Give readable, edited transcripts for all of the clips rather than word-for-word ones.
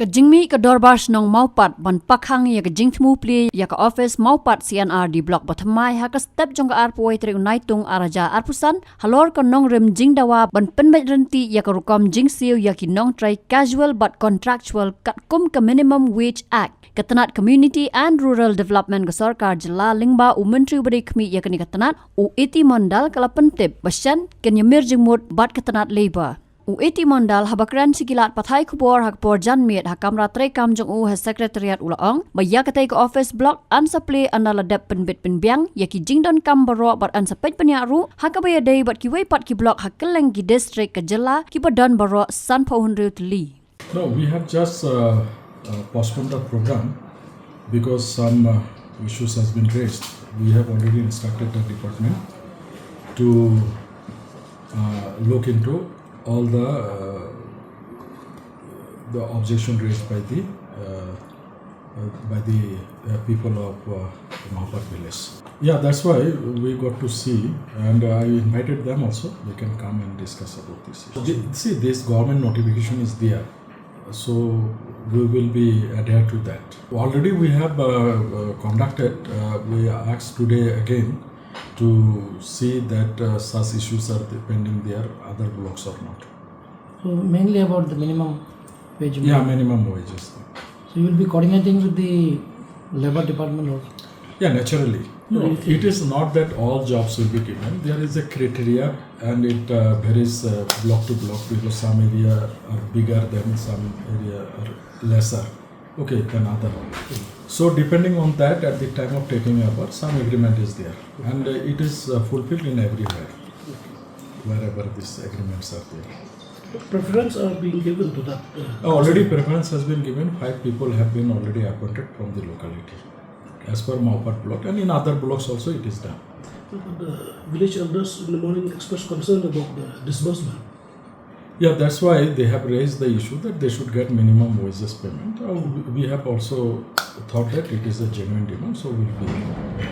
Ka jingmi ka dorbars nong maupat ban pakhang ya ka jingthmu Plie ya ka office maupat C&RD block batamai ha ka step jong ka arpoi tre unaitung araja arpusan halor ka nong rem jingdawa ban penmet renti ya ka rukom Jingsiew ya ki nong try casual but contractual kat kum ka minimum wage act ka Tnad community and rural development ka sarkar jilla lingba u menteri bari khmi ya ka ni ka Tnad u iti mondal kala pentip basyan ken Ïamir jingmut bat ka Tnad labor Iti mondal habakran sikilat pathai kubor hak por janmiet hakamra tre kam jong ha secretariat ulaong maya katai ko office block an supply andala dep penbit penbiang yaki jingdon kam baro bat an sapet penyaru hakabaya dei bat ki wei pat ki block hakeleng ki district ka jela ki badan baro san phahunru li. No, we have just postponed the program because some issues has been raised. We have already instructed the department to look into all the objection raised by the people of Mahapat village. Yeah, that's why we got to see, and I invited them also. They can come and discuss about this issue. See, this government notification is there, so we will be adhere to that. Already we have conducted. We asked today again to see that such issues are pending their other blocks or not. So mainly about the minimum wage. Yeah, minimum wages. So you will be coordinating with the labor department also? Yeah, naturally. No, it is not that all jobs will be given. There is a criteria and it varies block to block because some area are bigger than some area are lesser. Okay, than other. So depending on that, at the time of taking over, some agreement is there, and it is fulfilled in everywhere, wherever these agreements are there. Preference are being given to that. Already preference has been given. 5 people have been already appointed from the locality, as per Mahapat block, and in other blocks also it is done. The village elders in the morning expressed concern about the disbursement. Yeah, that's why they have raised the issue that they should get minimum wages payment. We have also thought that it is a genuine demand, so we will be.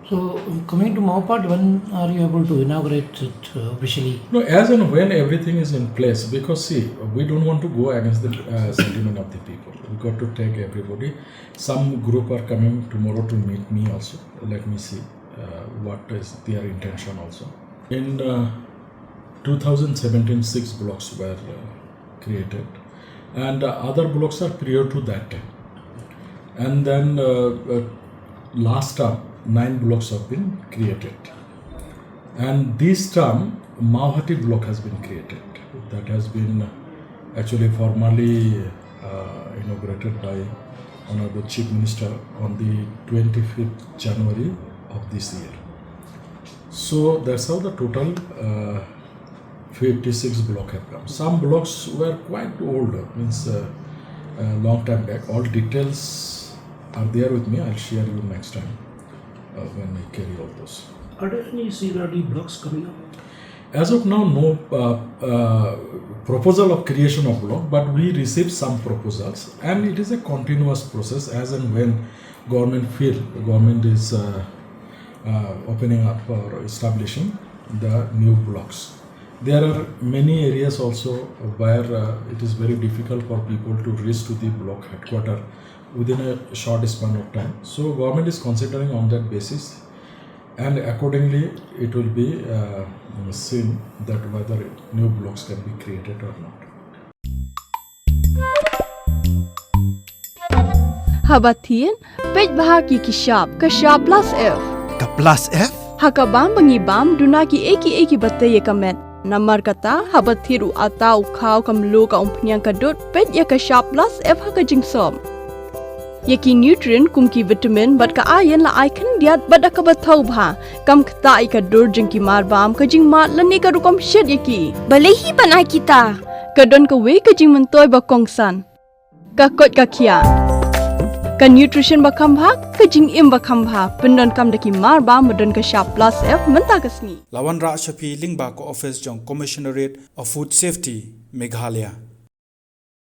So coming to Mahapat, when are you able to inaugurate it officially? No, as and when everything is in place, because see, we don't want to go against the sentiment of the people. We got to take everybody. Some group are coming tomorrow to meet me also. Let me see what is their intention also. In 2017, 6 blocks were created, and other blocks are prior to that time. And then last term, 9 blocks have been created, and this term Maohati block has been created. That has been actually formally inaugurated by Honorable Chief Minister on the 25th January of this year. So that's how the total 56 block have come. Some blocks were quite old, means long time back. All details are there with me. I'll share you next time when I carry all those. Are there any C&RD blocks coming up? As of now, no proposal of creation of block, but we received some proposals, and it is a continuous process. As and when government feel the government is opening up or establishing the new blocks. There are many areas also where it is very difficult for people to reach to the block headquarters within a short span of time. So government is considering on that basis, and accordingly it will be seen that whether new blocks can be created or not. Habatin, page bahagi kishap, kashap plus F. Ka plus F? Hakabam bangibam dunaki eki batay kamet. Namar kata habathiru atau kau kamlu ka umpnyang kadut pet ya ka sharp plus F ha ka jingsom. Yaki nutrient kumki vitamin bat ka iron la icon diat bat ka bathau bha kam khta I ka dur jingki marbam ka jingmat lani ka rukom shed yaki. Balehi banai kita. Kadon ka we ka jing mentoy ba kongsan. Ka kot ka kia. Ka nutrition ba khambha ka jing im ba khambha pendon kam daki marba medon ka sharp plus F menta kasni. Lawan Ra Shafi Lingba ko Office jong Commissionerate of Food Safety Meghalaya.